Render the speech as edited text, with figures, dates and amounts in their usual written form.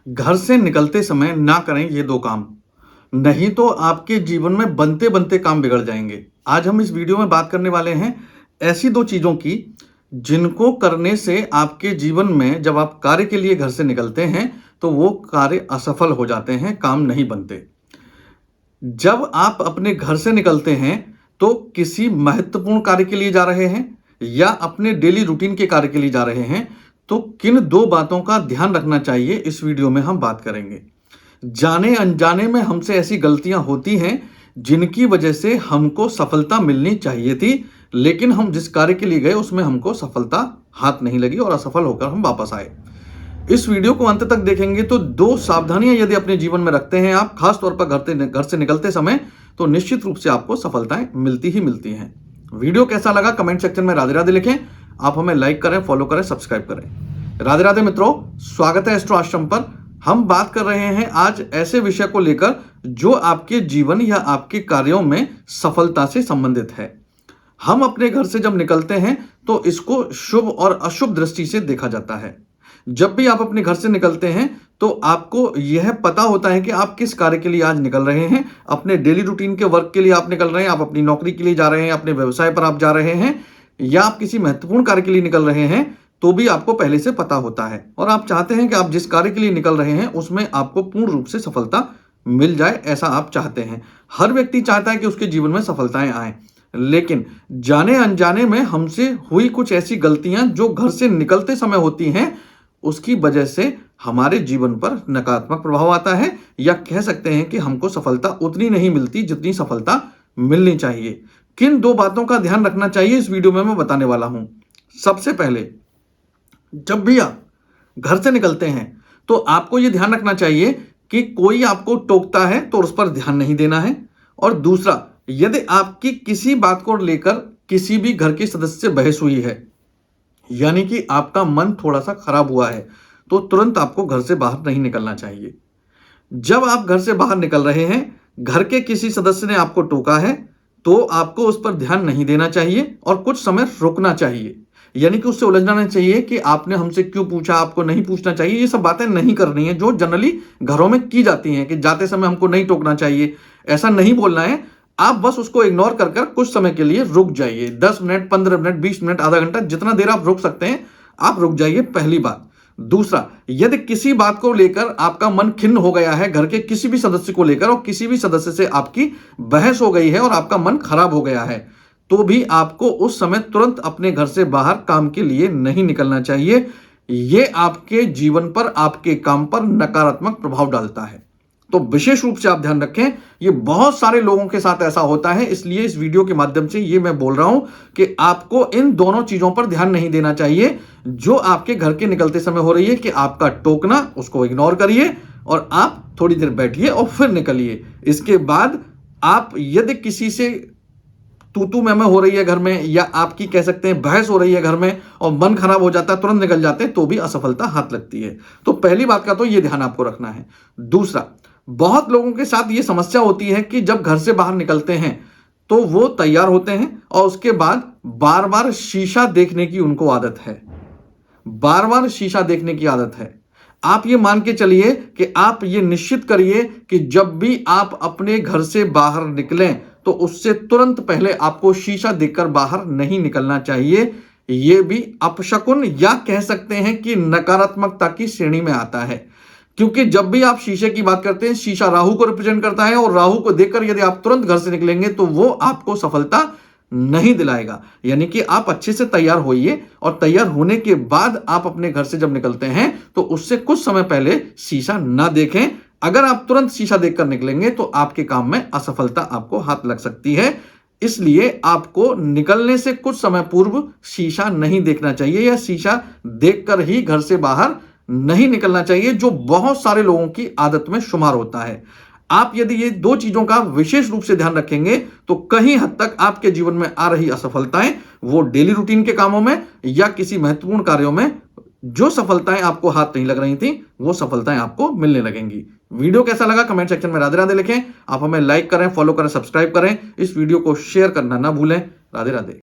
घर से निकलते समय ना करें ये 2 काम, नहीं तो आपके जीवन में बनते-बनते काम बिगड़ जाएँगे। आज हम इस वीडियो में बात करने वाले हैं ऐसी 2 चीज़ों की, जिनको करने से आपके जीवन में जब आप कार्य के लिए घर से निकलते हैं, तो वो कार्य असफल हो जाते हैं, काम नहीं बनते। जब आप अपने घर से निकलते हैं, तो किसी महत्वपूर्ण कार्य के लिए जा रहे हैं या अपने डेली रूटीन के कार्य के लिए जा रहे हैं, तो किन 2 बातों का ध्यान रखना चाहिए, इस वीडियो में हम बात करेंगे। जाने-अनजाने में हमसे ऐसी गलतियां होती हैं, जिनकी वजह से हमको सफलता मिलनी चाहिए थी, लेकिन हम जिस कार्य के लिए गए, उसमें हमको सफलता हाथ नहीं लगी और असफल होकर हम वापस आए। इस वीडियो को अंत तक देखेंगे तो 2 सावधानियां यदि अपने जीवन में रखते हैं आप, खास तौर पर घर से निकलते समय, तो निश्चित रूप से आपको सफलताएं मिलती ही मिलती हैं। वीडियो कैसा लगा कमेंट सेक्शन में राधे राधे लिखें। आप हमें लाइक करें, फॉलो करें, सब्सक्राइब करें। राधे राधे मित्रों, स्वागत है एस्ट्रो आश्रम पर। हम बात कर रहे हैं आज ऐसे विषय को लेकर जो आपके जीवन या आपके कार्यों में सफलता से संबंधित है। हम अपने घर से जब निकलते हैं तो इसको शुभ और अशुभ दृष्टि से देखा जाता है। जब भी आप अपने घर से निकलते हैं तो आपको यह पता होता है कि आप किस कार्य के लिए आज निकल रहे हैं। अपने डेली रूटीन के वर्क के लिए आप निकल रहे हैं, आप अपनी नौकरी के लिए जा रहे हैं, अपने व्यवसाय पर आप जा रहे हैं, या आप किसी महत्वपूर्ण कार्य के लिए निकल रहे हैं, तो भी आपको पहले से पता होता है और आप चाहते हैं कि आप जिस कार्य के लिए निकल रहे हैं उसमें आपको पूर्ण रूप से सफलता मिल जाए, ऐसा आप चाहते हैं। हर व्यक्ति चाहता है कि उसके जीवन में सफलताएं आए, लेकिन जाने अनजाने में हमसे हुई कुछ ऐसी गलतियां जो घर से निकलते समय होती हैं, उसकी वजह से हमारे जीवन पर नकारात्मक प्रभाव आता है, या कह सकते हैं कि हमको सफलता उतनी नहीं मिलती जितनी सफलता मिलनी चाहिए। किन 2 बातों का ध्यान रखना चाहिए इस वीडियो में मैं बताने वाला हूं। सबसे पहले, जब भी आप घर से निकलते हैं तो आपको यह ध्यान रखना चाहिए कि कोई आपको टोकता है तो उस पर ध्यान नहीं देना है। और दूसरा, यदि आपकी किसी बात को लेकर किसी भी घर के सदस्य से बहस हुई है, यानी कि आपका मन थोड़ा सा खराब हुआ है, तो तुरंत आपको घर से बाहर नहीं निकलना चाहिए। जब आप घर से बाहर निकल रहे हैं, घर के किसी सदस्य ने आपको टोका है, तो आपको उस पर ध्यान नहीं देना चाहिए और कुछ समय रुकना चाहिए। यानी कि उससे उलझना नहीं चाहिए कि आपने हमसे क्यों पूछा, आपको नहीं पूछना चाहिए। ये सब बातें नहीं करनी है जो जनरली घरों में की जाती हैं कि जाते समय हमको नहीं टोकना चाहिए, ऐसा नहीं बोलना है। आप बस उसको इग्नोर कर कर कुछ समय के लिए रुक जाइए। 10 मिनट, 15 मिनट, 20 मिनट, आधा घंटा, जितना देर आप रुक सकते हैं आप रुक जाइए, पहली बात। दूसरा, यदि किसी बात को लेकर आपका मन खिन्न हो गया है, घर के किसी भी सदस्य को लेकर, और किसी भी सदस्य से आपकी बहस हो गई है और आपका मन खराब हो गया है, तो भी आपको उस समय तुरंत अपने घर से बाहर काम के लिए नहीं निकलना चाहिए। यह आपके जीवन पर, आपके काम पर नकारात्मक प्रभाव डालता है। तो विशेष रूप से आप ध्यान रखें, ये बहुत सारे लोगों के साथ ऐसा होता है, इसलिए इस वीडियो के माध्यम से ये मैं बोल रहा हूं कि आपको इन दोनों चीजों पर ध्यान नहीं देना चाहिए जो आपके घर के निकलते समय हो रही है। कि आपका टोकना, उसको इग्नोर करिए और आप थोड़ी देर बैठिए और फिर निकलिए। इसके बाद आप यदि किसी से तू मैं हो रही है घर में, या आपकी कह सकते हैं बहस हो रही है घर में, और मन खराब हो जाता है, तुरंत निकल जाते हैं, तो भी असफलता हाथ लगती है। तो पहली बात का तो ये ध्यान आपको रखना है। दूसरा, बहुत लोगों के साथ ये समस्या होती है कि जब घर से बाहर निकलते हैं तो वो तैयार होते हैं और उसके बाद बार बार शीशा देखने की उनको आदत है। बार बार शीशा देखने की आदत है। आप ये मान के चलिए कि आप ये निश्चित करिए कि जब भी आप अपने घर से बाहर निकलें तो उससे तुरंत पहले आपको शीशा देखकर बाहर नहीं निकलना चाहिए। यह भी अपशकुन, या कह सकते हैं कि नकारात्मकता की श्रेणी में आता है। क्योंकि जब भी आप शीशे की बात करते हैं, शीशा राहु को रिप्रेजेंट करता है, और राहु को देखकर यदि आप तुरंत घर से निकलेंगे तो वो आपको सफलता नहीं दिलाएगा। यानी कि आप अच्छे से तैयार होइए, और तैयार होने के बाद आप अपने घर से जब निकलते हैं तो उससे कुछ समय पहले शीशा ना देखें। अगर आप तुरंत शीशा देखकर निकलेंगे तो आपके काम में असफलता आपको हाथ लग सकती है। इसलिए आपको निकलने से कुछ समय पूर्व शीशा नहीं देखना चाहिए, या शीशा देखकर ही घर से बाहर नहीं निकलना चाहिए, जो बहुत सारे लोगों की आदत में शुमार होता है। आप यदि ये 2 चीजों का विशेष रूप से ध्यान रखेंगे तो कहीं हद तक आपके जीवन में आ रही असफलताएं, वो डेली रूटीन के कामों में या किसी महत्वपूर्ण कार्यों में, जो सफलताएं आपको हाथ नहीं लग रही थी, वो सफलताएं आपको मिलने लगेंगी। वीडियो कैसा लगा कमेंट सेक्शन में राधे राधे लिखें। आप हमें लाइक करें, फॉलो करें, सब्सक्राइब करें। इस वीडियो को शेयर करना ना भूलें। राधे राधे।